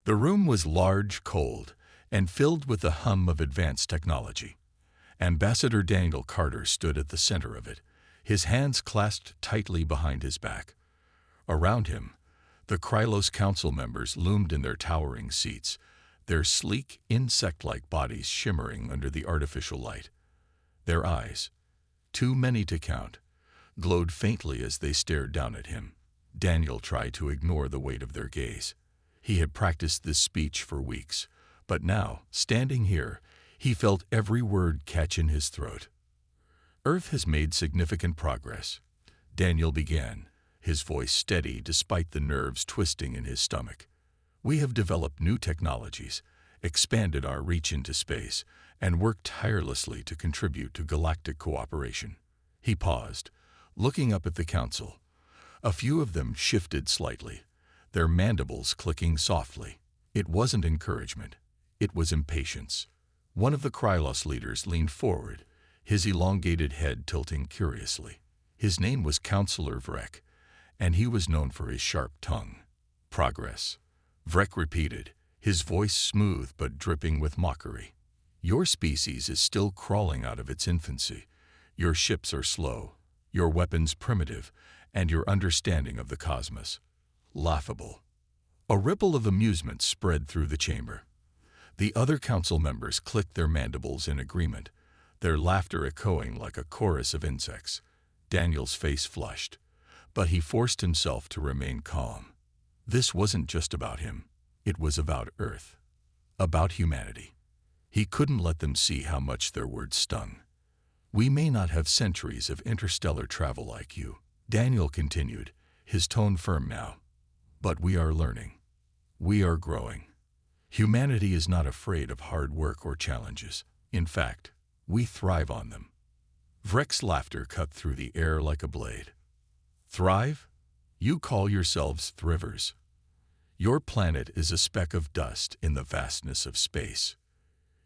The room was large, cold, and filled with the hum of advanced technology. Ambassador Daniel Carter stood at the center of it, his hands clasped tightly behind his back. Around him, the Krylos Council members loomed in their towering seats, their sleek, insect-like bodies shimmering under the artificial light. Their eyes, too many to count, glowed faintly as they stared down at him. Daniel tried to ignore the weight of their gaze. He had practiced this speech for weeks, but now, standing here, he felt every word catch in his throat. Earth has made significant progress, Daniel began, his voice steady despite the nerves twisting in his stomach. We have developed new technologies, expanded our reach into space, and worked tirelessly to contribute to galactic cooperation. He paused, looking up at the council. A few of them shifted slightly, their mandibles clicking softly. It wasn't encouragement, it was impatience. One of the Krylos leaders leaned forward, his elongated head tilting curiously. His name was Counselor Vrek, and he was known for his sharp tongue. Progress, Vrek repeated, his voice smooth but dripping with mockery. Your species is still crawling out of its infancy. Your ships are slow, your weapons primitive, and your understanding of the cosmos laughable. A ripple of amusement spread through the chamber. The other council members clicked their mandibles in agreement, their laughter echoing like a chorus of insects. Daniel's face flushed, but he forced himself to remain calm. This wasn't just about him. It was about Earth, about humanity. He couldn't let them see how much their words stung. We may not have centuries of interstellar travel like you, Daniel continued, his tone firm now. But we are learning. We are growing. Humanity is not afraid of hard work or challenges. In fact, we thrive on them. Vrek's laughter cut through the air like a blade. Thrive? You call yourselves thrivers. Your planet is a speck of dust in the vastness of space.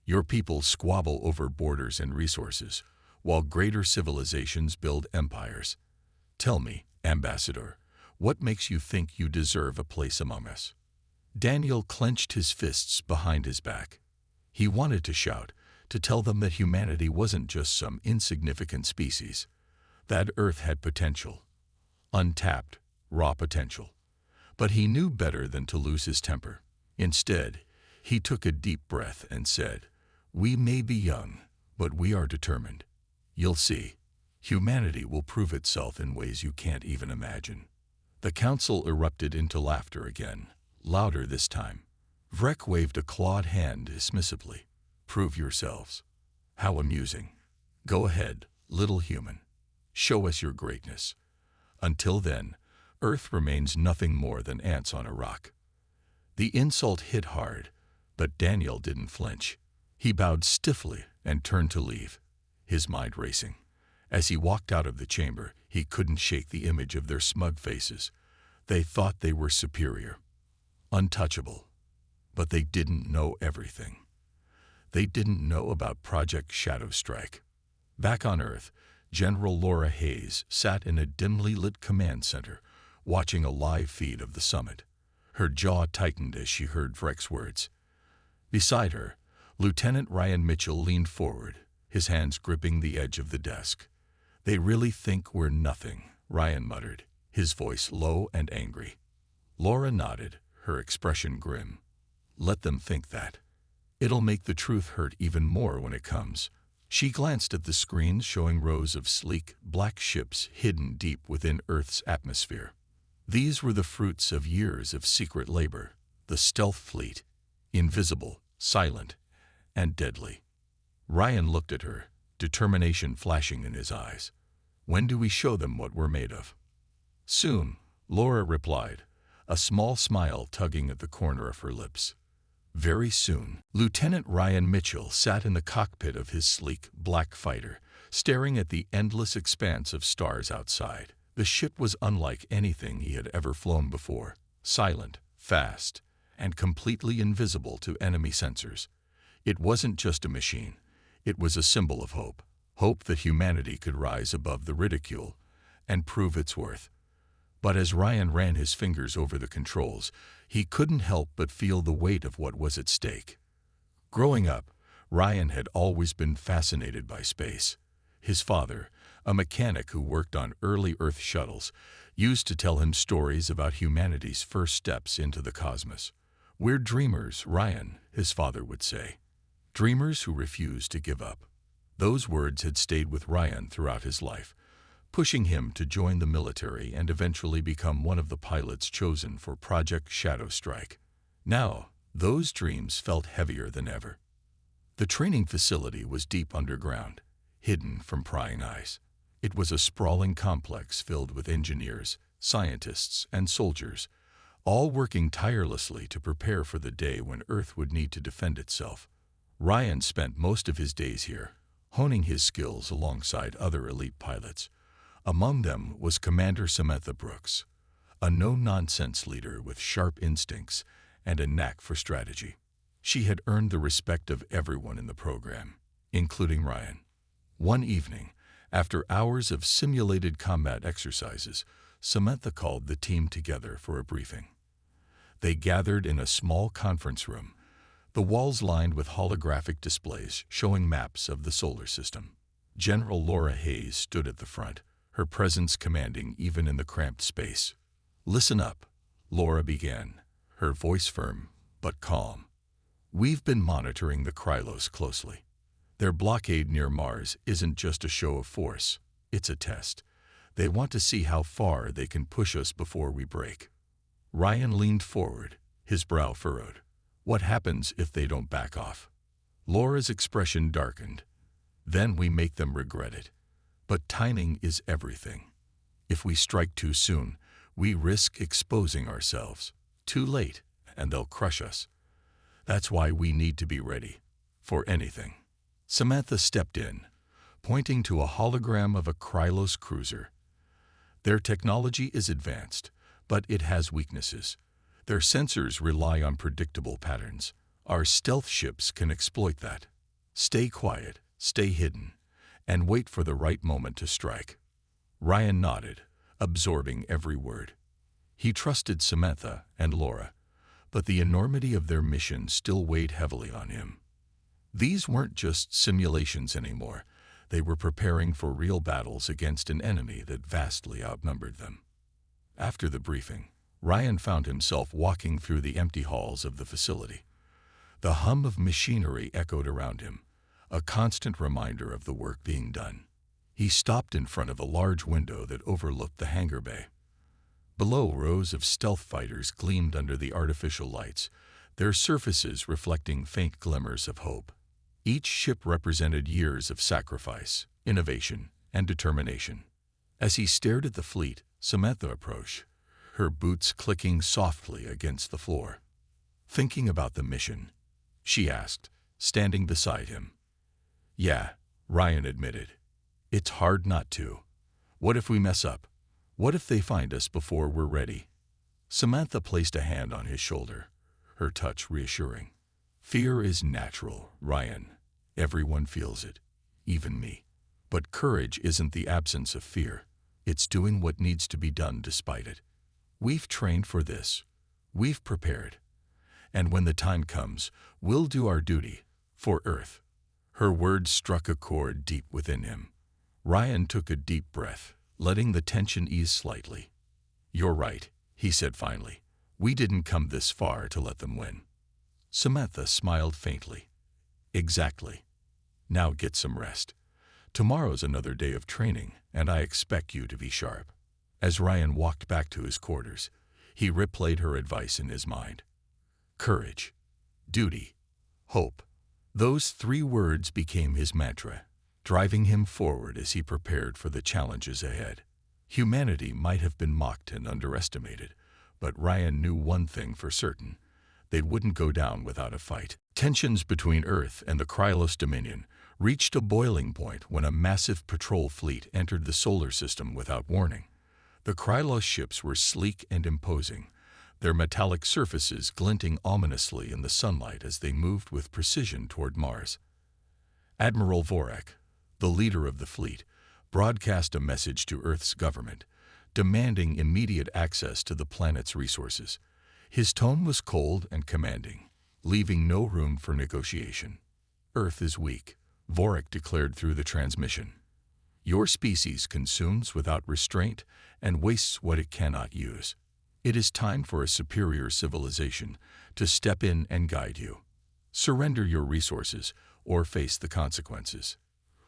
Your people squabble over borders and resources, while greater civilizations build empires. Tell me, Ambassador, what makes you think you deserve a place among us? Daniel clenched his fists behind his back. He wanted to shout, to tell them that humanity wasn't just some insignificant species, that Earth had potential, untapped, raw potential. But he knew better than to lose his temper. Instead, he took a deep breath and said, "We may be young, but we are determined. You'll see, humanity will prove itself in ways you can't even imagine." The council erupted into laughter again, louder this time. Vrek waved a clawed hand dismissively. "Prove yourselves. How amusing. Go ahead, little human. Show us your greatness. Until then, Earth remains nothing more than ants on a rock." The insult hit hard, but Daniel didn't flinch. He bowed stiffly and turned to leave, his mind racing. As he walked out of the chamber, he couldn't shake the image of their smug faces. They thought they were superior, untouchable, but they didn't know everything. They didn't know about Project Shadow Strike. Back on Earth, General Laura Hayes sat in a dimly lit command center, watching a live feed of the summit. Her jaw tightened as she heard Vrek's words. Beside her, Lieutenant Ryan Mitchell leaned forward, his hands gripping the edge of the desk. "They really think we're nothing," Ryan muttered, his voice low and angry. Laura nodded, her expression grim. "Let them think that. It'll make the truth hurt even more when it comes." She glanced at the screens showing rows of sleek, black ships hidden deep within Earth's atmosphere. These were the fruits of years of secret labor, the stealth fleet, invisible, silent, and deadly. Ryan looked at her, determination flashing in his eyes. "When do we show them what we're made of?" "Soon," Laura replied, a small smile tugging at the corner of her lips. "Very soon." Lieutenant Ryan Mitchell sat in the cockpit of his sleek, black fighter, staring at the endless expanse of stars outside. The ship was unlike anything he had ever flown before, silent, fast, and completely invisible to enemy sensors. It wasn't just a machine. It was a symbol of hope. Hope that humanity could rise above the ridicule and prove its worth. But as Ryan ran his fingers over the controls, he couldn't help but feel the weight of what was at stake. Growing up, Ryan had always been fascinated by space. His father, a mechanic who worked on early Earth shuttles, used to tell him stories about humanity's first steps into the cosmos. "We're dreamers, Ryan," his father would say. Dreamers who refuse to give up. Those words had stayed with Ryan throughout his life, pushing him to join the military and eventually become one of the pilots chosen for Project Shadow Strike. Now, those dreams felt heavier than ever. The training facility was deep underground, hidden from prying eyes. It was a sprawling complex filled with engineers, scientists, and soldiers, all working tirelessly to prepare for the day when Earth would need to defend itself. Ryan spent most of his days here, honing his skills alongside other elite pilots. Among them was Commander Samantha Brooks, a no-nonsense leader with sharp instincts and a knack for strategy. She had earned the respect of everyone in the program, including Ryan. One evening, after hours of simulated combat exercises, Samantha called the team together for a briefing. They gathered in a small conference room, the walls lined with holographic displays showing maps of the solar system. General Laura Hayes stood at the front, her presence commanding even in the cramped space. "Listen up," Laura began, her voice firm but calm. "We've been monitoring the Krylos closely. Their blockade near Mars isn't just a show of force, it's a test. They want to see how far they can push us before we break." Ryan leaned forward, his brow furrowed. "What happens if they don't back off?" Laura's expression darkened. "Then we make them regret it. But timing is everything. If we strike too soon, we risk exposing ourselves. Too late, and they'll crush us. That's why we need to be ready. For anything." Samantha stepped in, pointing to a hologram of a Krylos cruiser. "Their technology is advanced, but it has weaknesses. Their sensors rely on predictable patterns. Our stealth ships can exploit that. Stay quiet, stay hidden, and wait for the right moment to strike." Ryan nodded, absorbing every word. He trusted Samantha and Laura, but the enormity of their mission still weighed heavily on him. These weren't just simulations anymore. They were preparing for real battles against an enemy that vastly outnumbered them. After the briefing, Ryan found himself walking through the empty halls of the facility. The hum of machinery echoed around him, a constant reminder of the work being done. He stopped in front of a large window that overlooked the hangar bay. Below, rows of stealth fighters gleamed under the artificial lights, their surfaces reflecting faint glimmers of hope. Each ship represented years of sacrifice, innovation, and determination. As he stared at the fleet, Samantha approached, her boots clicking softly against the floor. "Thinking about the mission?" she asked, standing beside him. "Yeah," Ryan admitted. "It's hard not to. What if we mess up? What if they find us before we're ready?" Samantha placed a hand on his shoulder, her touch reassuring. "Fear is natural, Ryan. Everyone feels it, even me. But courage isn't the absence of fear. It's doing what needs to be done despite it. We've trained for this. We've prepared. And when the time comes, we'll do our duty, for Earth." Her words struck a chord deep within him. Ryan took a deep breath, letting the tension ease slightly. "You're right," he said finally. "We didn't come this far to let them win." Samantha smiled faintly. "Exactly. Now get some rest. Tomorrow's another day of training, and I expect you to be sharp." As Ryan walked back to his quarters, he replayed her advice in his mind. Courage, duty, hope. Those three words became his mantra, driving him forward as he prepared for the challenges ahead. Humanity might have been mocked and underestimated, but Ryan knew one thing for certain: they wouldn't go down without a fight. Tensions between Earth and the Krylos Dominion reached a boiling point when a massive patrol fleet entered the solar system without warning. The Krylos ships were sleek and imposing, their metallic surfaces glinting ominously in the sunlight as they moved with precision toward Mars. Admiral Vorak, the leader of the fleet, broadcast a message to Earth's government, demanding immediate access to the planet's resources. His tone was cold and commanding, leaving no room for negotiation. "Earth is weak," Vorik declared through the transmission. "Your species consumes without restraint and wastes what it cannot use. It is time for a superior civilization to step in and guide you. Surrender your resources or face the consequences."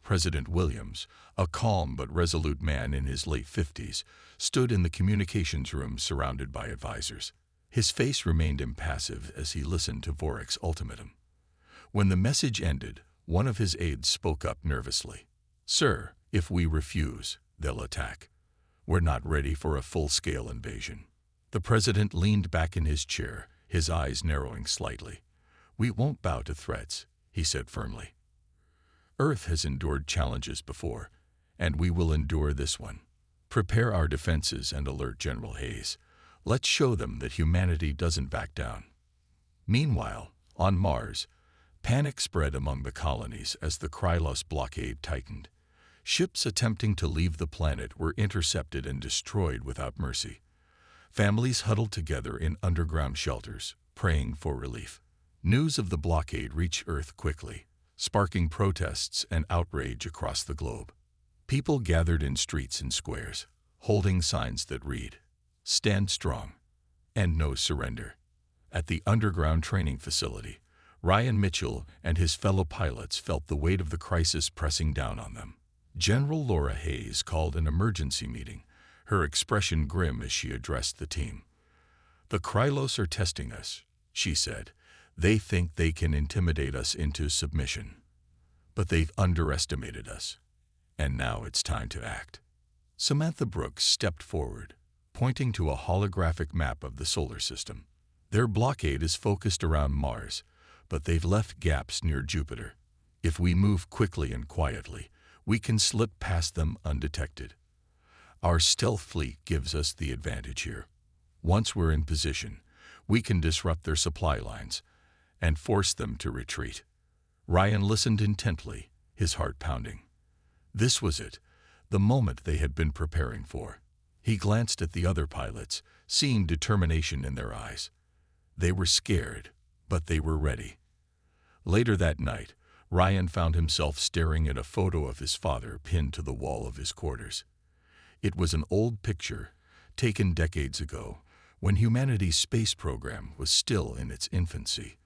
President Williams, a calm but resolute man in his late 50s, stood in the communications room surrounded by advisors. His face remained impassive as he listened to Vorik's ultimatum. When the message ended, one of his aides spoke up nervously. "Sir, if we refuse, they'll attack. We're not ready for a full-scale invasion." The president leaned back in his chair, his eyes narrowing slightly. "We won't bow to threats," he said firmly. "Earth has endured challenges before, and we will endure this one. Prepare our defenses and alert General Hayes. Let's show them that humanity doesn't back down." Meanwhile, on Mars, panic spread among the colonies as the Krylos blockade tightened. Ships attempting to leave the planet were intercepted and destroyed without mercy. Families huddled together in underground shelters, praying for relief. News of the blockade reached Earth quickly, sparking protests and outrage across the globe. People gathered in streets and squares, holding signs that read, "Stand strong," and "No surrender." At the underground training facility, Ryan Mitchell and his fellow pilots felt the weight of the crisis pressing down on them. General Laura Hayes called an emergency meeting, her expression grim as she addressed the team. "The Krylos are testing us," she said. "They think they can intimidate us into submission. But they've underestimated us. And now it's time to act." Samantha Brooks stepped forward, pointing to a holographic map of the solar system. "Their blockade is focused around Mars, but they've left gaps near Jupiter. If we move quickly and quietly, we can slip past them undetected. Our stealth fleet gives us the advantage here. Once we're in position, we can disrupt their supply lines and force them to retreat." Ryan listened intently, his heart pounding. This was it, the moment they had been preparing for. He glanced at the other pilots, seeing determination in their eyes. They were scared, but they were ready. Later that night, Ryan found himself staring at a photo of his father pinned to the wall of his quarters. It was an old picture, taken decades ago, when humanity's space program was still in its infancy.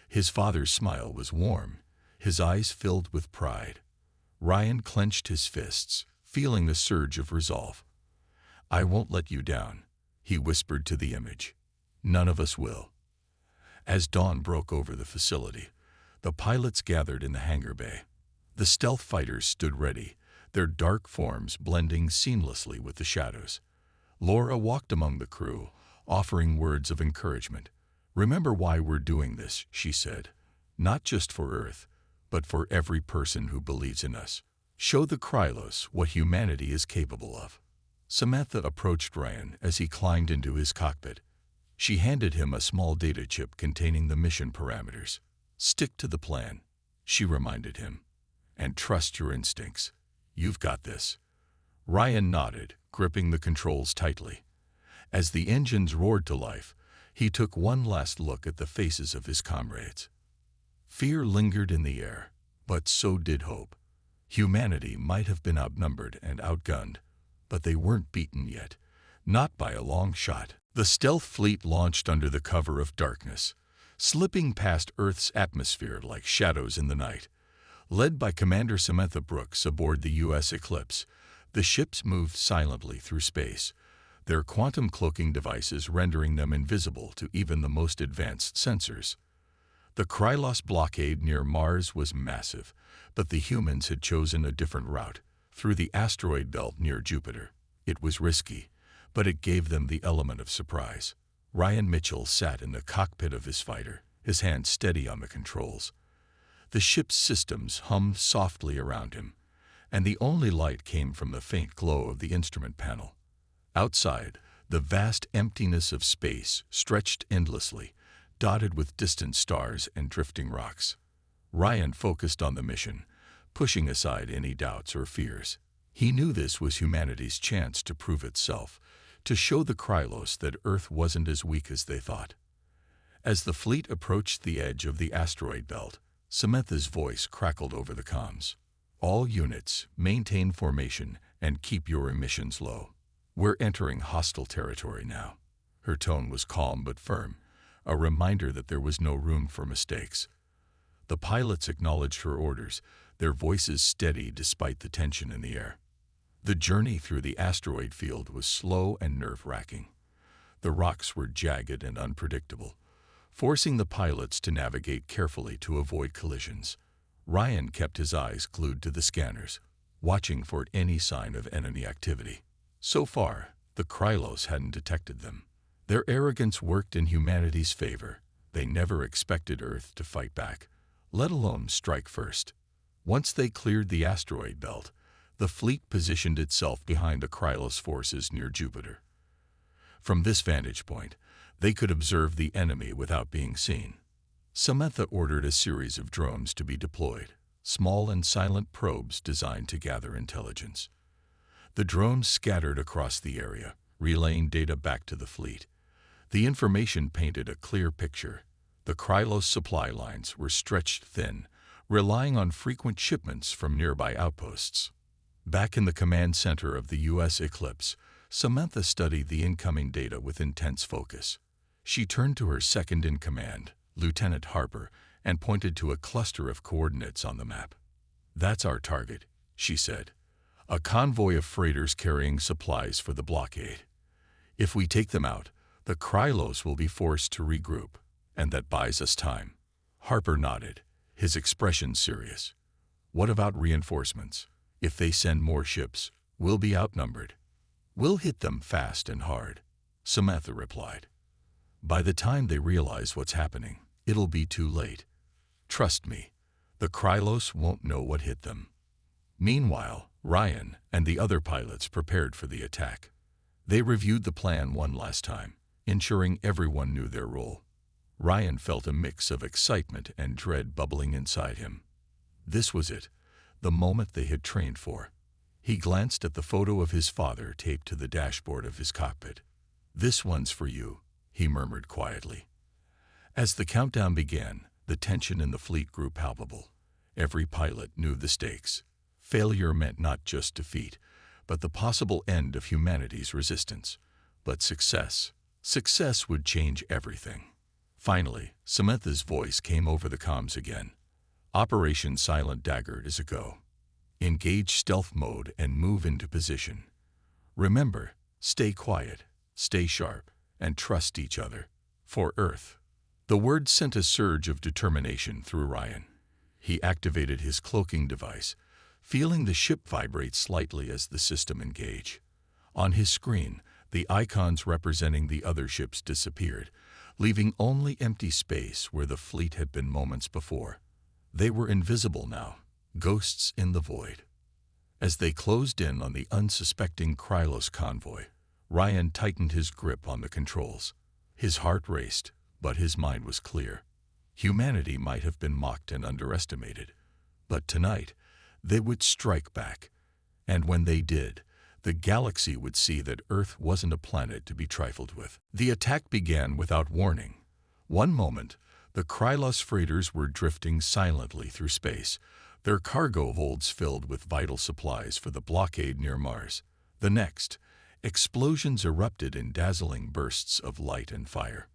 His father's smile was warm, his eyes filled with pride. Ryan clenched his fists, feeling the surge of resolve. "I won't let you down," he whispered to the image. "None of us will." As dawn broke over the facility, the pilots gathered in the hangar bay. The stealth fighters stood ready, their dark forms blending seamlessly with the shadows. Laura walked among the crew, offering words of encouragement. "Remember why we're doing this," she said. "Not just for Earth, but for every person who believes in us. Show the Krylos what humanity is capable of." Samantha approached Ryan as he climbed into his cockpit. She handed him a small data chip containing the mission parameters. "Stick to the plan," she reminded him, "and trust your instincts. You've got this." Ryan nodded, gripping the controls tightly. As the engines roared to life, he took one last look at the faces of his comrades. Fear lingered in the air, but so did hope. Humanity might have been outnumbered and outgunned, but they weren't beaten yet, not by a long shot. The stealth fleet launched under the cover of darkness, slipping past Earth's atmosphere like shadows in the night. Led by Commander Samantha Brooks aboard the U.S. Eclipse, the ships moved silently through space, their quantum cloaking devices rendering them invisible to even the most advanced sensors. The Krylos blockade near Mars was massive, but the humans had chosen a different route, through the asteroid belt near Jupiter. It was risky, but it gave them the element of surprise. Ryan Mitchell sat in the cockpit of his fighter, his hand steady on the controls. The ship's systems hummed softly around him, and the only light came from the faint glow of the instrument panel. Outside, the vast emptiness of space stretched endlessly, dotted with distant stars and drifting rocks. Ryan focused on the mission, pushing aside any doubts or fears. He knew this was humanity's chance to prove itself, to show the Krylos that Earth wasn't as weak as they thought. As the fleet approached the edge of the asteroid belt, Samantha's voice crackled over the comms. All units, maintain formation and keep your emissions low. We're entering hostile territory now. Her tone was calm but firm, a reminder that there was no room for mistakes. The pilots acknowledged her orders, their voices steady despite the tension in the air. The journey through the asteroid field was slow and nerve-wracking. The rocks were jagged and unpredictable, forcing the pilots to navigate carefully to avoid collisions. Ryan kept his eyes glued to the scanners, watching for any sign of enemy activity. So far, the Krylos hadn't detected them. Their arrogance worked in humanity's favor. They never expected Earth to fight back, let alone strike first. Once they cleared the asteroid belt, the fleet positioned itself behind the Krylos forces near Jupiter. From this vantage point, they could observe the enemy without being seen. Samantha ordered a series of drones to be deployed, small and silent probes designed to gather intelligence. The drones scattered across the area, relaying data back to the fleet. The information painted a clear picture. The Krylos supply lines were stretched thin, relying on frequent shipments from nearby outposts. Back in the command center of the U.S. Eclipse, Samantha studied the incoming data with intense focus. She turned to her second-in-command, Lieutenant Harper, and pointed to a cluster of coordinates on the map. "That's our target," she said. "A convoy of freighters carrying supplies for the blockade. If we take them out, the Krylos will be forced to regroup, and that buys us time." Harper nodded, his expression serious. "What about reinforcements? If they send more ships, we'll be outnumbered." "We'll hit them fast and hard," Samantha replied. "By the time they realize what's happening, it'll be too late. Trust me, the Krylos won't know what hit them." Meanwhile, Ryan and the other pilots prepared for the attack. They reviewed the plan one last time, ensuring everyone knew their role. Ryan felt a mix of excitement and dread bubbling inside him. This was it, the moment they had trained for. He glanced at the photo of his father taped to the dashboard of his cockpit. "This one's for you," he murmured quietly. As the countdown began, the tension in the fleet grew palpable. Every pilot knew the stakes. Failure meant not just defeat, but the possible end of humanity's resistance. But success would change everything. Finally, Samantha's voice came over the comms again. "Operation Silent Dagger is a go. Engage stealth mode and move into position. Remember, stay quiet, stay sharp, and trust each other. For Earth." The word sent a surge of determination through Ryan. He activated his cloaking device, feeling the ship vibrate slightly as the system engaged. On his screen, the icons representing the other ships disappeared, leaving only empty space where the fleet had been moments before. They were invisible now, ghosts in the void. As they closed in on the unsuspecting Krylos convoy, Ryan tightened his grip on the controls. His heart raced, but his mind was clear. Humanity might have been mocked and underestimated, but tonight they would strike back. And when they did, the galaxy would see that Earth wasn't a planet to be trifled with. The attack began without warning. One moment, the Krylos freighters were drifting silently through space, their cargo holds filled with vital supplies for the blockade near Mars. The next, explosions erupted in dazzling bursts of light and fire.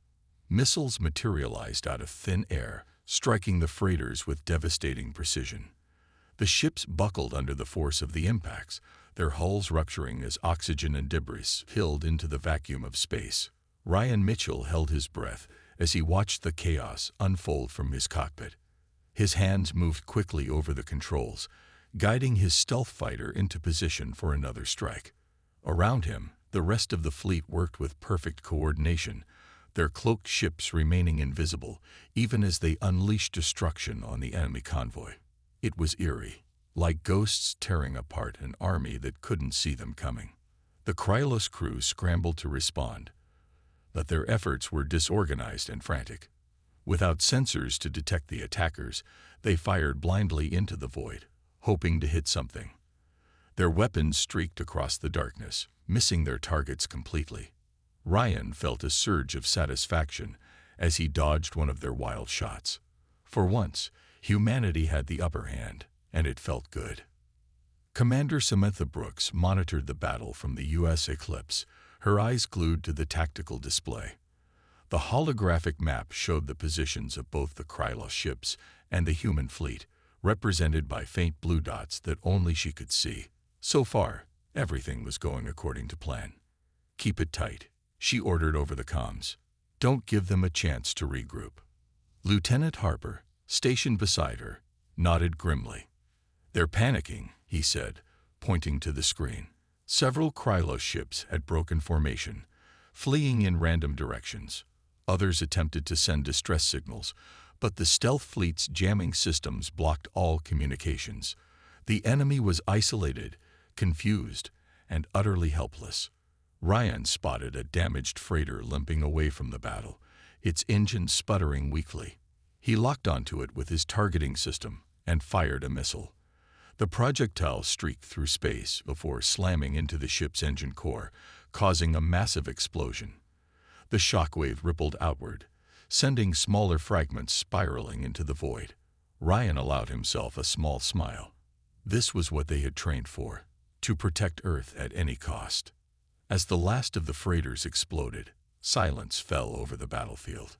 Missiles materialized out of thin air, striking the freighters with devastating precision. The ships buckled under the force of the impacts, their hulls rupturing as oxygen and debris spilled into the vacuum of space. Ryan Mitchell held his breath as he watched the chaos unfold from his cockpit. His hands moved quickly over the controls, guiding his stealth fighter into position for another strike. Around him, the rest of the fleet worked with perfect coordination, their cloaked ships remaining invisible, even as they unleashed destruction on the enemy convoy. It was eerie, like ghosts tearing apart an army that couldn't see them coming. The Krylos crew scrambled to respond, but their efforts were disorganized and frantic. Without sensors to detect the attackers, they fired blindly into the void, hoping to hit something. Their weapons streaked across the darkness, missing their targets completely. Ryan felt a surge of satisfaction as he dodged one of their wild shots. For once, humanity had the upper hand, and it felt good. Commander Samantha Brooks monitored the battle from the U.S. Eclipse, her eyes glued to the tactical display. The holographic map showed the positions of both the Krylos ships and the human fleet, represented by faint blue dots that only she could see. So far, everything was going according to plan. "Keep it tight," she ordered over the comms. "Don't give them a chance to regroup." Lieutenant Harper, stationed beside her, nodded grimly. "They're panicking," he said, pointing to the screen. Several Krylos ships had broken formation, fleeing in random directions. Others attempted to send distress signals, but the stealth fleet's jamming systems blocked all communications. The enemy was isolated, confused, and utterly helpless. Ryan spotted a damaged freighter limping away from the battle, its engine sputtering weakly. He locked onto it with his targeting system and fired a missile. The projectile streaked through space before slamming into the ship's engine core, causing a massive explosion. The shockwave rippled outward, sending smaller fragments spiraling into the void. Ryan allowed himself a small smile. This was what they had trained for, to protect Earth at any cost. As the last of the freighters exploded, silence fell over the battlefield.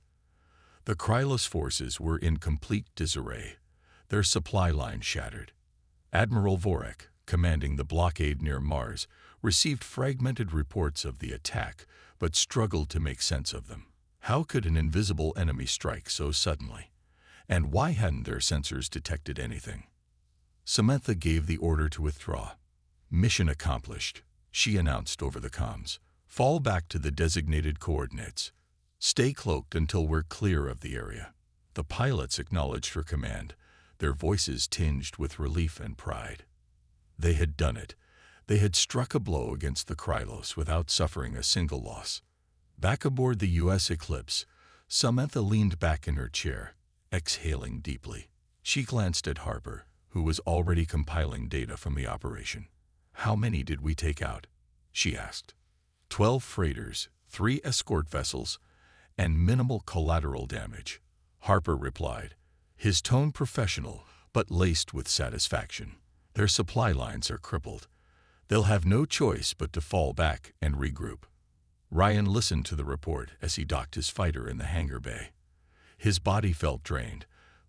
The Krylos forces were in complete disarray, their supply line shattered. Admiral Vorek, commanding the blockade near Mars, received fragmented reports of the attack, but struggled to make sense of them. How could an invisible enemy strike so suddenly? And why hadn't their sensors detected anything? Samantha gave the order to withdraw. "Mission accomplished," she announced over the comms. "Fall back to the designated coordinates. Stay cloaked until we're clear of the area." The pilots acknowledged her command, their voices tinged with relief and pride. They had done it. They had struck a blow against the Krylos without suffering a single loss. Back aboard the U.S. Eclipse, Samantha leaned back in her chair, exhaling deeply. She glanced at Harper, who was already compiling data from the operation. "How many did we take out?" she asked. 12 freighters, 3 escort vessels, and minimal collateral damage," Harper replied, his tone professional but laced with satisfaction. "Their supply lines are crippled. They'll have no choice but to fall back and regroup." Ryan listened to the report as he docked his fighter in the hangar bay. His body felt drained,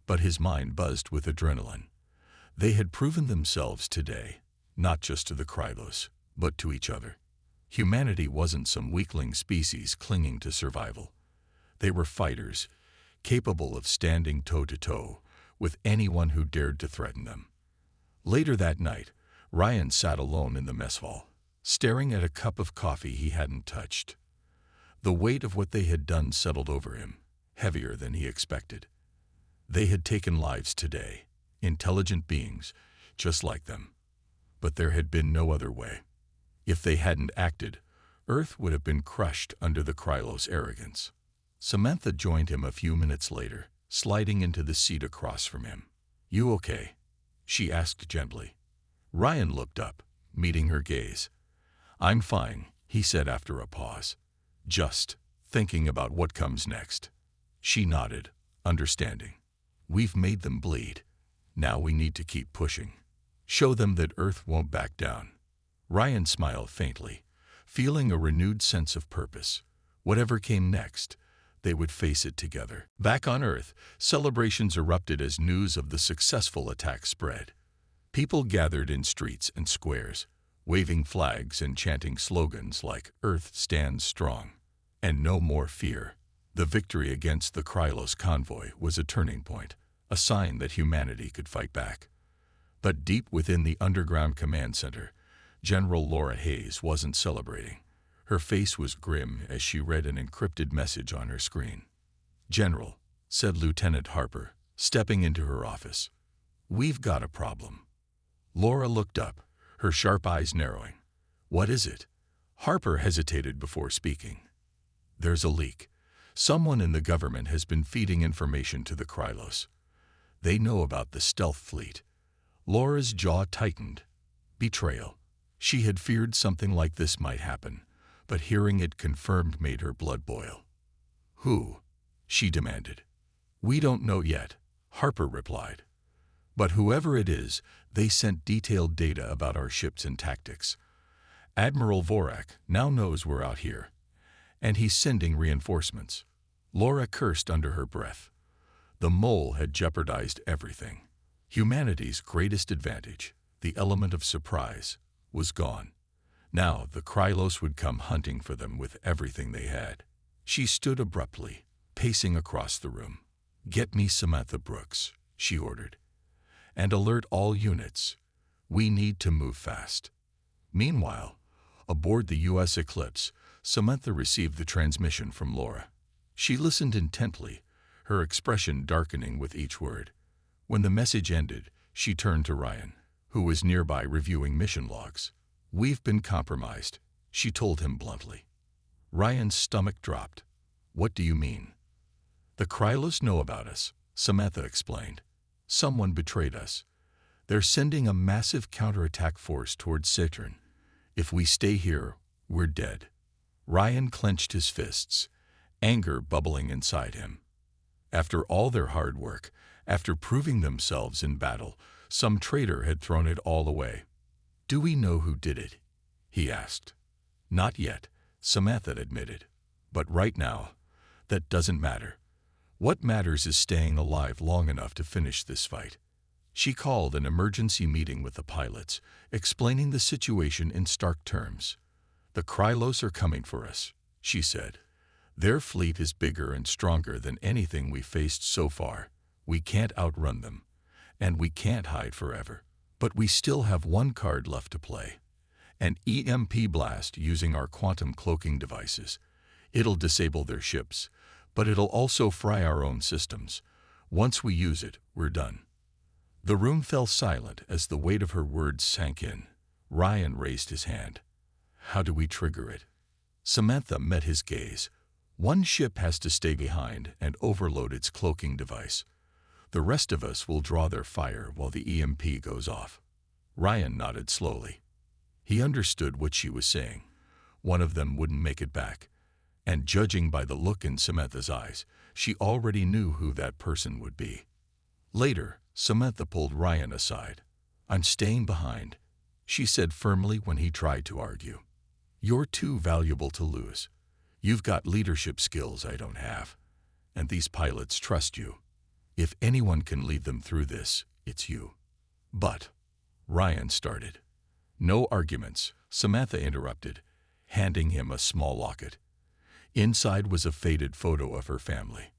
but his mind buzzed with adrenaline. They had proven themselves today, not just to the Krylos, but to each other. Humanity wasn't some weakling species clinging to survival. They were fighters, capable of standing toe-to-toe with anyone who dared to threaten them. Later that night, Ryan sat alone in the mess hall, staring at a cup of coffee he hadn't touched. The weight of what they had done settled over him, heavier than he expected. They had taken lives today, intelligent beings, just like them. But there had been no other way. If they hadn't acted, Earth would have been crushed under the Krylos' arrogance. Samantha joined him a few minutes later, sliding into the seat across from him. "You okay?" she asked gently. Ryan looked up, meeting her gaze. "I'm fine," he said after a pause. "Just thinking about what comes next." She nodded, understanding. "We've made them bleed. Now we need to keep pushing. Show them that Earth won't back down." Ryan smiled faintly, feeling a renewed sense of purpose. Whatever came next, they would face it together. Back on Earth, celebrations erupted as news of the successful attack spread. People gathered in streets and squares, waving flags and chanting slogans like "Earth stands strong" and "No more fear." The victory against the Krylos convoy was a turning point, a sign that humanity could fight back. But deep within the underground command center, General Laura Hayes wasn't celebrating. Her face was grim as she read an encrypted message on her screen. "General," said Lieutenant Harper, stepping into her office, "we've got a problem." Laura looked up, her sharp eyes narrowing. "What is it?" Harper hesitated before speaking. "There's a leak. Someone in the government has been feeding information to the Krylos. They know about the stealth fleet." Laura's jaw tightened. Betrayal. She had feared something like this might happen, but hearing it confirmed made her blood boil. "Who?" she demanded. "We don't know yet," Harper replied. "But whoever it is, they sent detailed data about our ships and tactics. Admiral Vorak now knows we're out here, and he's sending reinforcements." Laura cursed under her breath. The mole had jeopardized everything. Humanity's greatest advantage, the element of surprise, was gone. Now the Krylos would come hunting for them with everything they had. She stood abruptly, pacing across the room. "Get me Samantha Brooks," she ordered. "And alert all units. We need to move fast." Meanwhile, aboard the U.S. Eclipse, Samantha received the transmission from Laura. She listened intently, her expression darkening with each word. When the message ended, she turned to Ryan, who was nearby reviewing mission logs. "We've been compromised," she told him bluntly. Ryan's stomach dropped. "What do you mean?" "The Krylos know about us," Samantha explained. "Someone betrayed us. They're sending a massive counterattack force towards Saturn. If we stay here, we're dead." Ryan clenched his fists, anger bubbling inside him. After all their hard work, after proving themselves in battle, some traitor had thrown it all away. "Do we know who did it?" he asked. "Not yet," Samantha admitted. "But right now, that doesn't matter. What matters is staying alive long enough to finish this fight." She called an emergency meeting with the pilots, explaining the situation in stark terms. "The Krylos are coming for us," she said. "Their fleet is bigger and stronger than anything we faced so far. We can't outrun them, and we can't hide forever. But we still have one card left to play. An EMP blast using our quantum cloaking devices. It'll disable their ships, but it'll also fry our own systems. Once we use it, we're done." The room fell silent as the weight of her words sank in. Ryan raised his hand. "How do we trigger it?" Samantha met his gaze. "One ship has to stay behind and overload its cloaking device. The rest of us will draw their fire while the EMP goes off." Ryan nodded slowly. He understood what she was saying. One of them wouldn't make it back. And judging by the look in Samantha's eyes, she already knew who that person would be. Later, Samantha pulled Ryan aside. "I'm staying behind," she said firmly when he tried to argue. "You're too valuable to lose. You've got leadership skills I don't have, and these pilots trust you. If anyone can lead them through this, it's you." "But," Ryan started. "No arguments," Samantha interrupted, handing him a small locket. Inside was a faded photo of her family,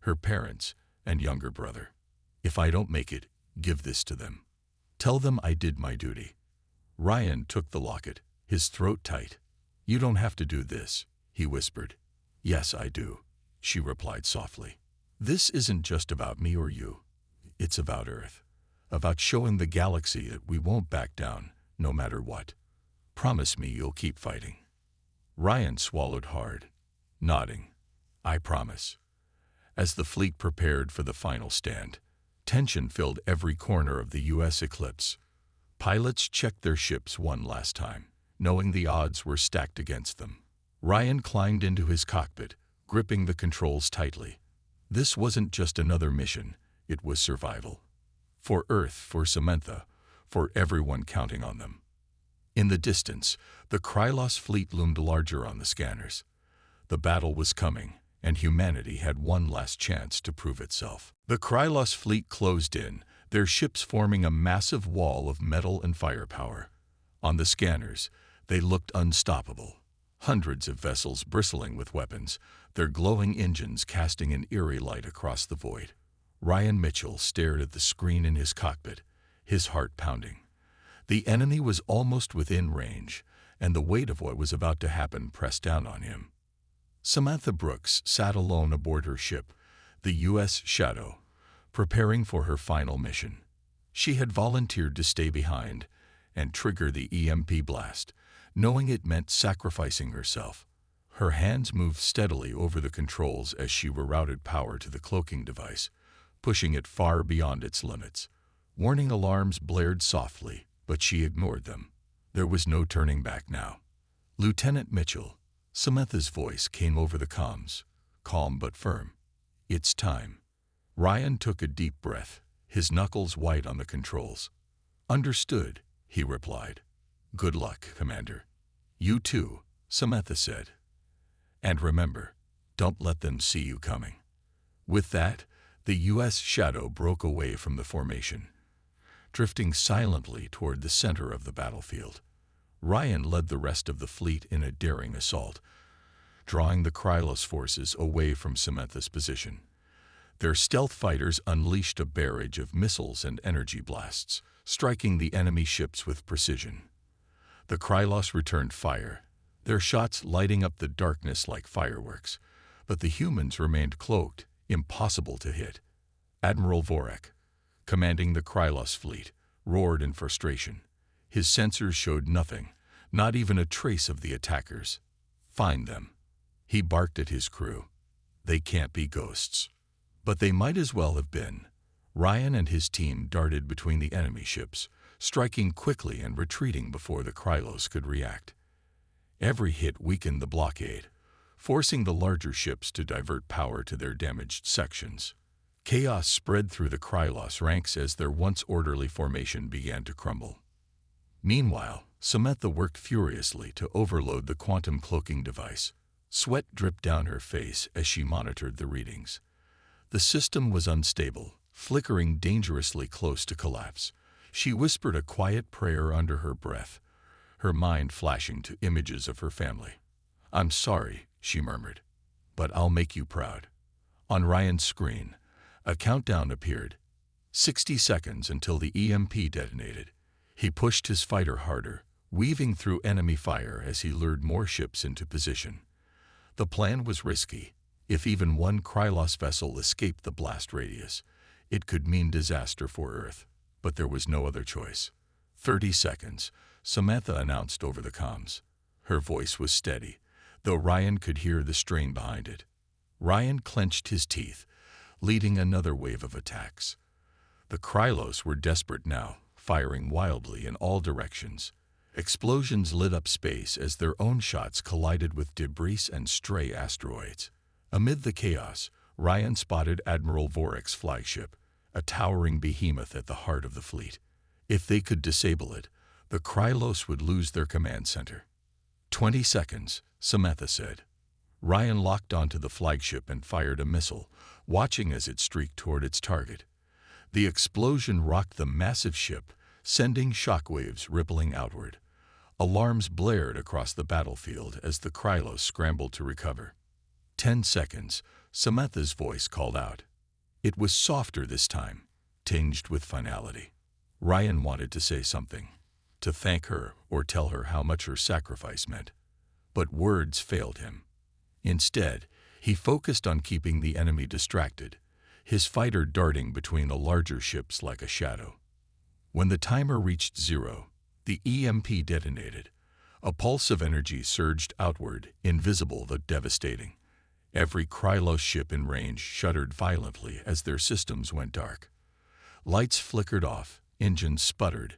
her parents and younger brother. "If I don't make it, give this to them. Tell them I did my duty." Ryan took the locket, his throat tight. "You don't have to do this," he whispered. "Yes, I do," she replied softly. "This isn't just about me or you. It's about Earth, about showing the galaxy that we won't back down, no matter what. Promise me you'll keep fighting." Ryan swallowed hard, nodding. "I promise." As the fleet prepared for the final stand, tension filled every corner of the U.S. Eclipse. Pilots checked their ships one last time, knowing the odds were stacked against them. Ryan climbed into his cockpit, gripping the controls tightly. This wasn't just another mission, it was survival. For Earth, for Samantha, for everyone counting on them. In the distance, the Krylos fleet loomed larger on the scanners. The battle was coming, and humanity had one last chance to prove itself. The Krylos fleet closed in, their ships forming a massive wall of metal and firepower. On the scanners, they looked unstoppable. Hundreds of vessels bristling with weapons, their glowing engines casting an eerie light across the void. Ryan Mitchell stared at the screen in his cockpit, his heart pounding. The enemy was almost within range, and the weight of what was about to happen pressed down on him. Samantha Brooks sat alone aboard her ship, the U.S. Shadow, preparing for her final mission. She had volunteered to stay behind and trigger the EMP blast, knowing it meant sacrificing herself. Her hands moved steadily over the controls as she rerouted power to the cloaking device, pushing it far beyond its limits. Warning alarms blared softly, but she ignored them. There was no turning back now. "Lieutenant Mitchell," Samantha's voice came over the comms, calm but firm. "It's time." Ryan took a deep breath, his knuckles white on the controls. "Understood," he replied. "Good luck, Commander." "You too," Samantha said. "And remember, don't let them see you coming." With that, the U.S. shadow broke away from the formation, drifting silently toward the center of the battlefield. Ryan led the rest of the fleet in a daring assault, drawing the Krylos forces away from Samantha's position. Their stealth fighters unleashed a barrage of missiles and energy blasts, striking the enemy ships with precision. The Krylos returned fire, their shots lighting up the darkness like fireworks, but the humans remained cloaked, impossible to hit. Admiral Vorak, commanding the Krylos fleet, roared in frustration. His sensors showed nothing, not even a trace of the attackers. "Find them," he barked at his crew. "They can't be ghosts." But they might as well have been. Ryan and his team darted between the enemy ships, striking quickly and retreating before the Krylos could react. Every hit weakened the blockade, forcing the larger ships to divert power to their damaged sections. Chaos spread through the Krylos ranks as their once orderly formation began to crumble. Meanwhile, Samantha worked furiously to overload the quantum cloaking device. Sweat dripped down her face as she monitored the readings. The system was unstable, flickering dangerously close to collapse. She whispered a quiet prayer under her breath, her mind flashing to images of her family. "I'm sorry," she murmured, "but I'll make you proud." On Ryan's screen, a countdown appeared. 60 seconds until the EMP detonated. He pushed his fighter harder, weaving through enemy fire as he lured more ships into position. The plan was risky. If even one Krylos vessel escaped the blast radius, it could mean disaster for Earth. But there was no other choice. 30 seconds, Samantha announced over the comms. Her voice was steady, though Ryan could hear the strain behind it. Ryan clenched his teeth, leading another wave of attacks. The Krylos were desperate now, firing wildly in all directions. Explosions lit up space as their own shots collided with debris and stray asteroids. Amid the chaos, Ryan spotted Admiral Vorak's flagship, a towering behemoth at the heart of the fleet. If they could disable it, the Krylos would lose their command center. 20 seconds, Samantha said. Ryan locked onto the flagship and fired a missile, watching as it streaked toward its target. The explosion rocked the massive ship, sending shockwaves rippling outward. Alarms blared across the battlefield as the Krylos scrambled to recover. 10 seconds, Samantha's voice called out. It was softer this time, tinged with finality. Ryan wanted to say something, to thank her or tell her how much her sacrifice meant. But words failed him. Instead, he focused on keeping the enemy distracted, his fighter darting between the larger ships like a shadow. When the timer reached 0, the EMP detonated. A pulse of energy surged outward, invisible but devastating. Every Krylos ship in range shuddered violently as their systems went dark. Lights flickered off, engines sputtered,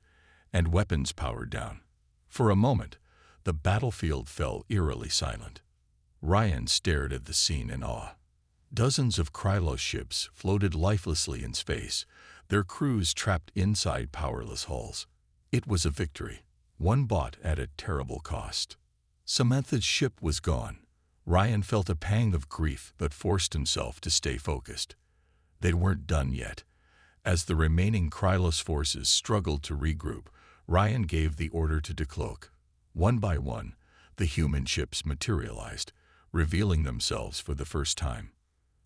and weapons powered down. For a moment, the battlefield fell eerily silent. Ryan stared at the scene in awe. Dozens of Krylos ships floated lifelessly in space, their crews trapped inside powerless hulls. It was a victory, one bought at a terrible cost. Samantha's ship was gone. Ryan felt a pang of grief but forced himself to stay focused. They weren't done yet. As the remaining Krylos forces struggled to regroup, Ryan gave the order to decloak. One by one, the human ships materialized, revealing themselves for the first time.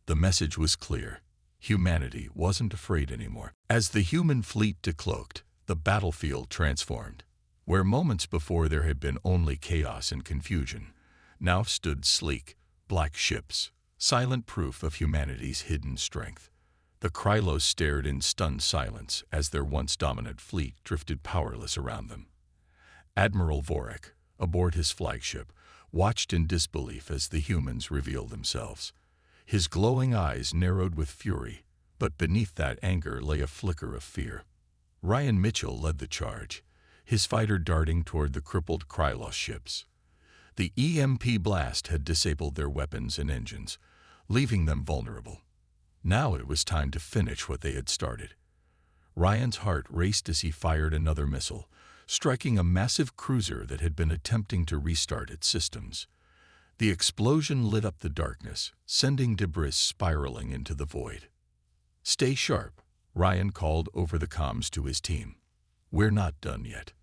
The message was clear. Humanity wasn't afraid anymore. As the human fleet decloaked, the battlefield transformed. Where moments before there had been only chaos and confusion, now stood sleek, black ships, silent proof of humanity's hidden strength. The Krylos stared in stunned silence as their once dominant fleet drifted powerless around them. Admiral Vorak, aboard his flagship, watched in disbelief as the humans revealed themselves. His glowing eyes narrowed with fury, but beneath that anger lay a flicker of fear. Ryan Mitchell led the charge, his fighter darting toward the crippled Krylos ships. The EMP blast had disabled their weapons and engines, leaving them vulnerable. Now it was time to finish what they had started. Ryan's heart raced as he fired another missile, striking a massive cruiser that had been attempting to restart its systems. The explosion lit up the darkness, sending debris spiraling into the void. "Stay sharp," Ryan called over the comms to his team. "We're not done yet."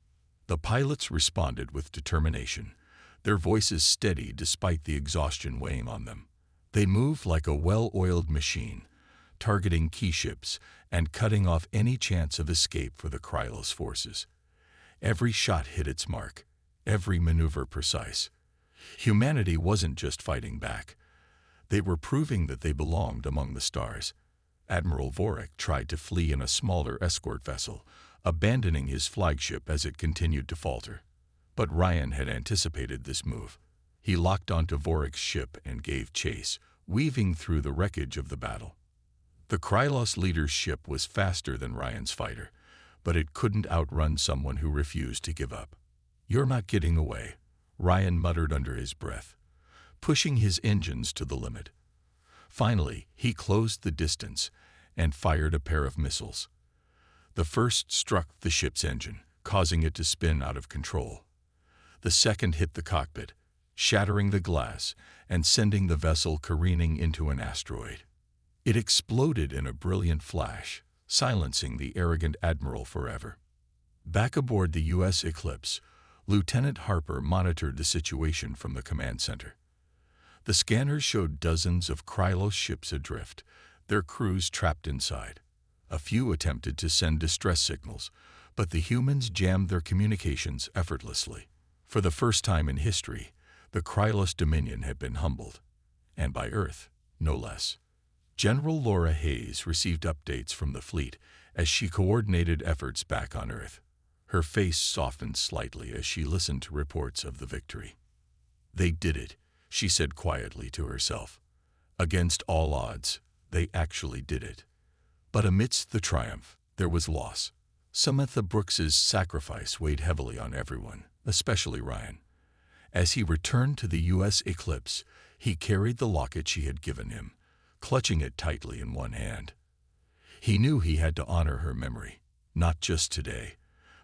The pilots responded with determination, their voices steady despite the exhaustion weighing on them. They moved like a well-oiled machine, targeting key ships and cutting off any chance of escape for the Krylos forces. Every shot hit its mark, every maneuver precise. Humanity wasn't just fighting back. They were proving that they belonged among the stars. Admiral Vorik tried to flee in a smaller escort vessel, abandoning his flagship as it continued to falter. But Ryan had anticipated this move. He locked onto Vorik's ship and gave chase, weaving through the wreckage of the battle. The Krylos leader's ship was faster than Ryan's fighter, but it couldn't outrun someone who refused to give up. "You're not getting away," Ryan muttered under his breath, pushing his engines to the limit. Finally, he closed the distance and fired a pair of missiles. The first struck the ship's engine, causing it to spin out of control. The second hit the cockpit, shattering the glass and sending the vessel careening into an asteroid. It exploded in a brilliant flash, silencing the arrogant admiral forever. Back aboard the U.S. Eclipse, Lieutenant Harper monitored the situation from the command center. The scanners showed dozens of Krylos ships adrift, their crews trapped inside. A few attempted to send distress signals, but the humans jammed their communications effortlessly. For the first time in history, the Krylos Dominion had been humbled, and by Earth, no less. General Laura Hayes received updates from the fleet as she coordinated efforts back on Earth. Her face softened slightly as she listened to reports of the victory. "They did it," she said quietly to herself. "Against all odds, they actually did it." But amidst the triumph, there was loss. Samantha Brooks's sacrifice weighed heavily on everyone, especially Ryan. As he returned to the U.S. Eclipse, he carried the locket she had given him, clutching it tightly in one hand. He knew he had to honor her memory, not just today,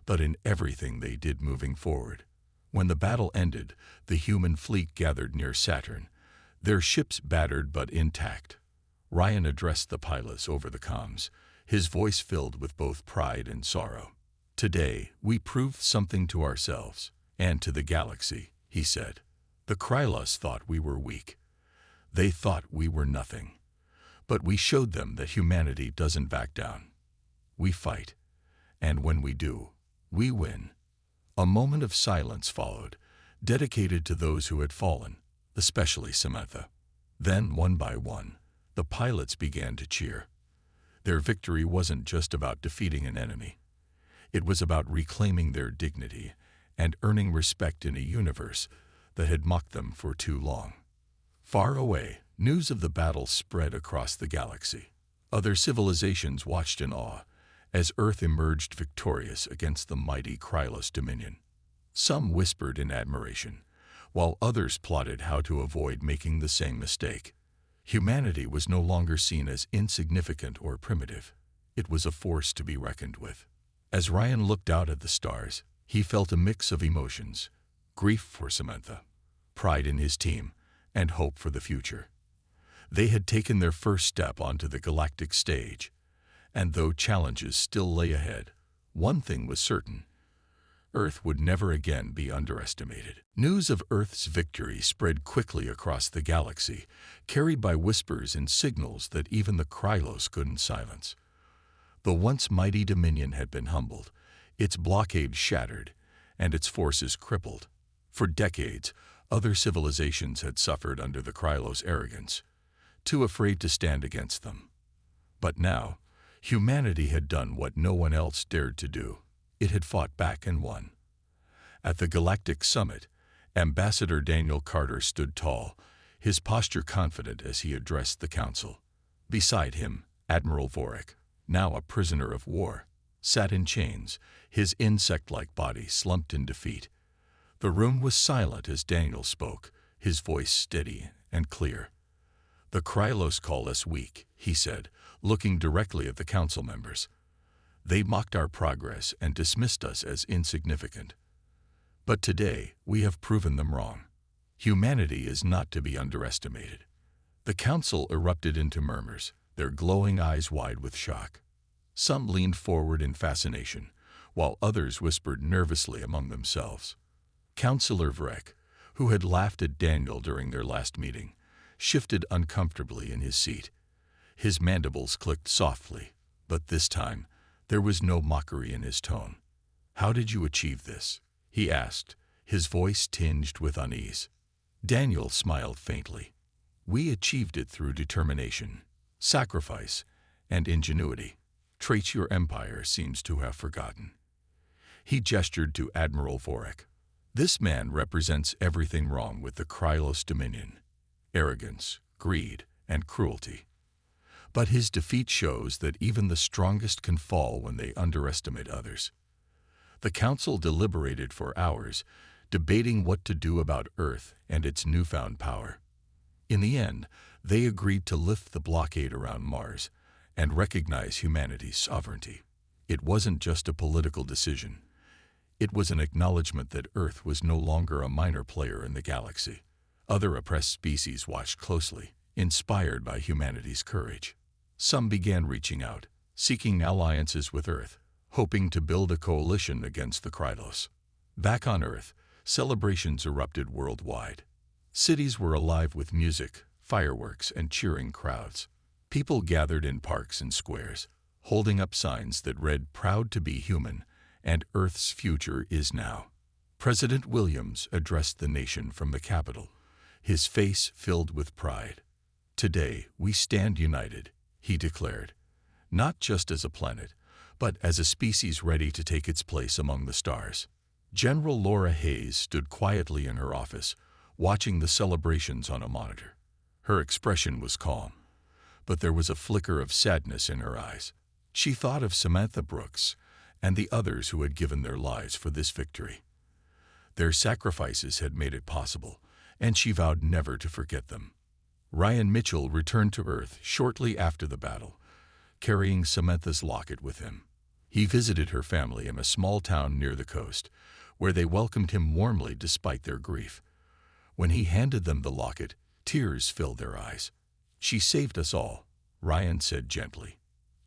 but in everything they did moving forward. When the battle ended, the human fleet gathered near Saturn, their ships battered but intact. Ryan addressed the pilots over the comms, his voice filled with both pride and sorrow. "Today, we proved something to ourselves and to the galaxy," he said. "The Krylos thought we were weak. They thought we were nothing. But we showed them that humanity doesn't back down. We fight, and when we do, we win." A moment of silence followed, dedicated to those who had fallen, especially Samantha. Then, one by one, the pilots began to cheer. Their victory wasn't just about defeating an enemy. It was about reclaiming their dignity and earning respect in a universe that had mocked them for too long. Far away, news of the battle spread across the galaxy. Other civilizations watched in awe as Earth emerged victorious against the mighty Krylos Dominion. Some whispered in admiration, while others plotted how to avoid making the same mistake. Humanity was no longer seen as insignificant or primitive. It was a force to be reckoned with. As Ryan looked out at the stars, he felt a mix of emotions: grief for Samantha, pride in his team, and hope for the future. They had taken their first step onto the galactic stage, and though challenges still lay ahead, one thing was certain: Earth would never again be underestimated. News of Earth's victory spread quickly across the galaxy, carried by whispers and signals that even the Krylos couldn't silence. The once mighty Dominion had been humbled, its blockade shattered, and its forces crippled. For decades, other civilizations had suffered under the Krylos' arrogance, too afraid to stand against them. But now, humanity had done what no one else dared to do. It had fought back and won. At the Galactic Summit, Ambassador Daniel Carter stood tall, his posture confident as he addressed the council. Beside him, Admiral Vorik, now a prisoner of war, sat in chains, his insect-like body slumped in defeat. The room was silent as Daniel spoke, his voice steady and clear. "The Krylos call us weak," he said, looking directly at the council members. "They mocked our progress and dismissed us as insignificant. But today, we have proven them wrong. Humanity is not to be underestimated." The council erupted into murmurs, their glowing eyes wide with shock. Some leaned forward in fascination, while others whispered nervously among themselves. Councillor Vrek, who had laughed at Daniel during their last meeting, shifted uncomfortably in his seat. His mandibles clicked softly, but this time there was no mockery in his tone. "How did you achieve this?" he asked, his voice tinged with unease. Daniel smiled faintly. "We achieved it through determination, sacrifice, and ingenuity, traits your empire seems to have forgotten." He gestured to Admiral Vorek. "This man represents everything wrong with the Krylos Dominion: arrogance, greed, and cruelty. But his defeat shows that even the strongest can fall when they underestimate others." The council deliberated for hours, debating what to do about Earth and its newfound power. In the end, they agreed to lift the blockade around Mars and recognize humanity's sovereignty. It wasn't just a political decision. It was an acknowledgement that Earth was no longer a minor player in the galaxy. Other oppressed species watched closely, inspired by humanity's courage. Some began reaching out, seeking alliances with Earth, hoping to build a coalition against the Krylos. Back on Earth, celebrations erupted worldwide. Cities were alive with music, fireworks, and cheering crowds. People gathered in parks and squares, holding up signs that read "Proud to be human" and "Earth's future is now." President Williams addressed the nation from the Capitol, his face filled with pride. "Today, we stand united," he declared, "not just as a planet, but as a species ready to take its place among the stars." General Laura Hayes stood quietly in her office, watching the celebrations on a monitor. Her expression was calm, but there was a flicker of sadness in her eyes. She thought of Samantha Brooks and the others who had given their lives for this victory. Their sacrifices had made it possible, and she vowed never to forget them. Ryan Mitchell returned to Earth shortly after the battle, carrying Samantha's locket with him. He visited her family in a small town near the coast, where they welcomed him warmly despite their grief. When he handed them the locket, tears filled their eyes. "She saved us all," Ryan said gently.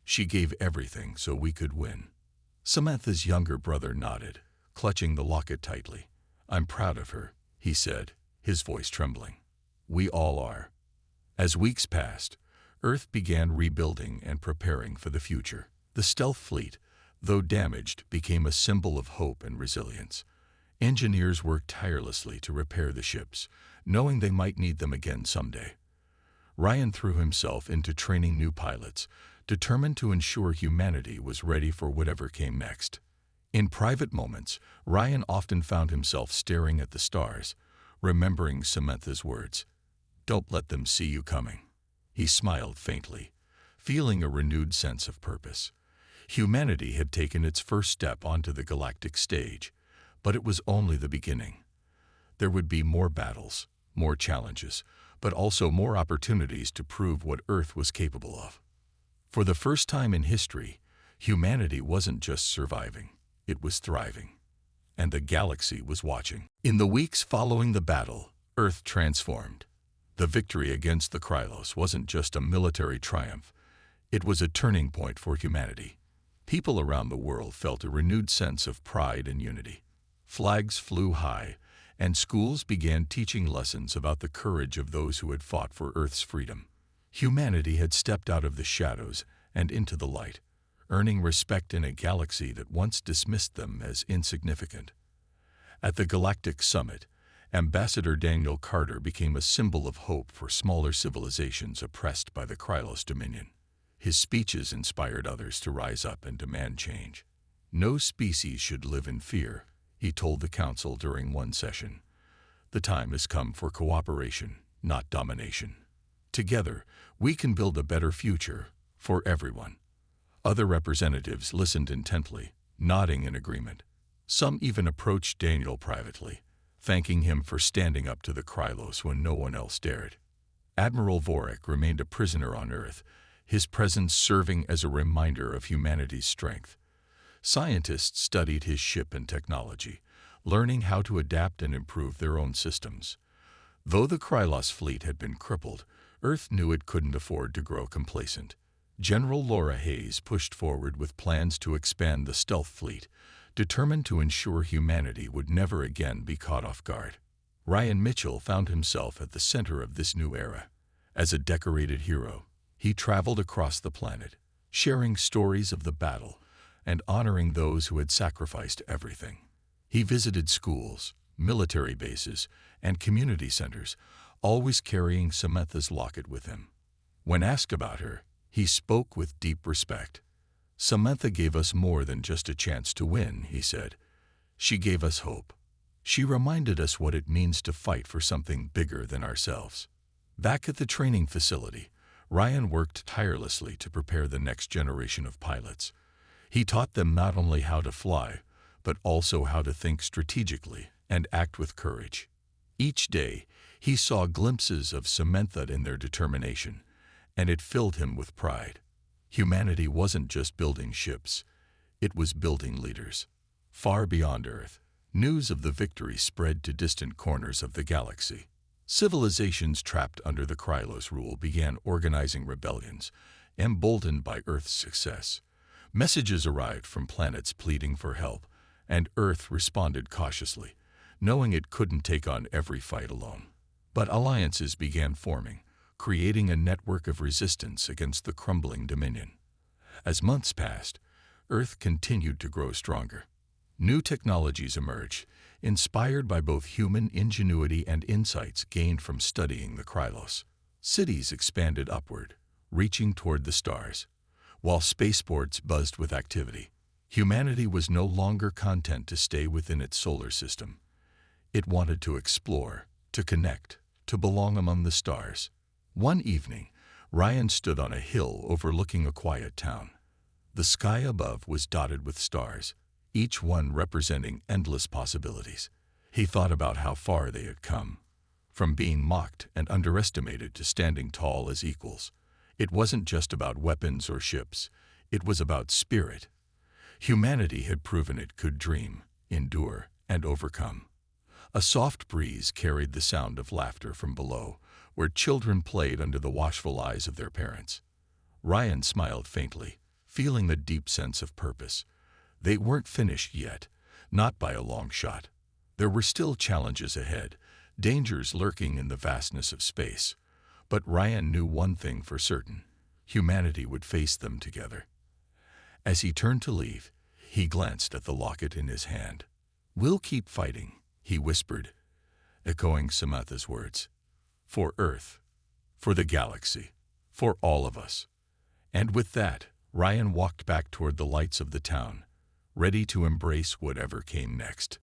"She gave everything so we could win." Samantha's younger brother nodded, clutching the locket tightly. "I'm proud of her," he said, his voice trembling. "We all are." As weeks passed, Earth began rebuilding and preparing for the future. The stealth fleet, though damaged, became a symbol of hope and resilience. Engineers worked tirelessly to repair the ships, knowing they might need them again someday. Ryan threw himself into training new pilots, determined to ensure humanity was ready for whatever came next. In private moments, Ryan often found himself staring at the stars, remembering Samantha's words, "Don't let them see you coming." He smiled faintly, feeling a renewed sense of purpose. Humanity had taken its first step onto the galactic stage, but it was only the beginning. There would be more battles, more challenges, but also more opportunities to prove what Earth was capable of. For the first time in history, humanity wasn't just surviving, it was thriving. And the galaxy was watching. In the weeks following the battle, Earth transformed. The victory against the Krylos wasn't just a military triumph, it was a turning point for humanity. People around the world felt a renewed sense of pride and unity. Flags flew high, and schools began teaching lessons about the courage of those who had fought for Earth's freedom. Humanity had stepped out of the shadows and into the light, earning respect in a galaxy that once dismissed them as insignificant. At the Galactic Summit, Ambassador Daniel Carter became a symbol of hope for smaller civilizations oppressed by the Krylos Dominion. His speeches inspired others to rise up and demand change. "No species should live in fear," he told the council during one session. "The time has come for cooperation, not domination. Together, we can build a better future for everyone." Other representatives listened intently, nodding in agreement. Some even approached Daniel privately, thanking him for standing up to the Krylos when no one else dared. Admiral Vorik remained a prisoner on Earth, his presence serving as a reminder of humanity's strength. Scientists studied his ship and technology, learning how to adapt and improve their own systems. Though the Krylos fleet had been crippled, Earth knew it couldn't afford to grow complacent. General Laura Hayes pushed forward with plans to expand the stealth fleet, determined to ensure humanity would never again be caught off guard. Ryan Mitchell found himself at the center of this new era. As a decorated hero, he traveled across the planet, sharing stories of the battle and honoring those who had sacrificed everything. He visited schools, military bases, and community centers, always carrying Samantha's locket with him. When asked about her, he spoke with deep respect. "Samantha gave us more than just a chance to win," he said. "She gave us hope. She reminded us what it means to fight for something bigger than ourselves." Back at the training facility, Ryan worked tirelessly to prepare the next generation of pilots. He taught them not only how to fly, but also how to think strategically and act with courage. Each day, he saw glimpses of Samantha in their determination, and it filled him with pride. Humanity wasn't just building ships, it was building leaders. Far beyond Earth, news of the victory spread to distant corners of the galaxy. Civilizations trapped under the Krylos rule began organizing rebellions, emboldened by Earth's success. Messages arrived from planets pleading for help, and Earth responded cautiously, knowing it couldn't take on every fight alone. But alliances began forming, creating a network of resistance against the crumbling Dominion. As months passed, Earth continued to grow stronger. New technologies emerged, inspired by both human ingenuity and insights gained from studying the Krylos. Cities expanded upward, reaching toward the stars. While spaceports buzzed with activity, humanity was no longer content to stay within its solar system. It wanted to explore, to connect, to belong among the stars. One evening, Ryan stood on a hill overlooking a quiet town. The sky above was dotted with stars, each one representing endless possibilities. He thought about how far they had come, from being mocked and underestimated to standing tall as equals. It wasn't just about weapons or ships, it was about spirit. Humanity had proven it could dream, endure, and overcome. A soft breeze carried the sound of laughter from below, where children played under the watchful eyes of their parents. Ryan smiled faintly, feeling the deep sense of purpose. They weren't finished yet, not by a long shot. There were still challenges ahead, dangers lurking in the vastness of space. But Ryan knew one thing for certain: humanity would face them together. As he turned to leave, he glanced at the locket in his hand. "We'll keep fighting," he whispered, echoing Samantha's words. "For Earth, for the galaxy, for all of us." And with that, Ryan walked back toward the lights of the town, ready to embrace whatever came next.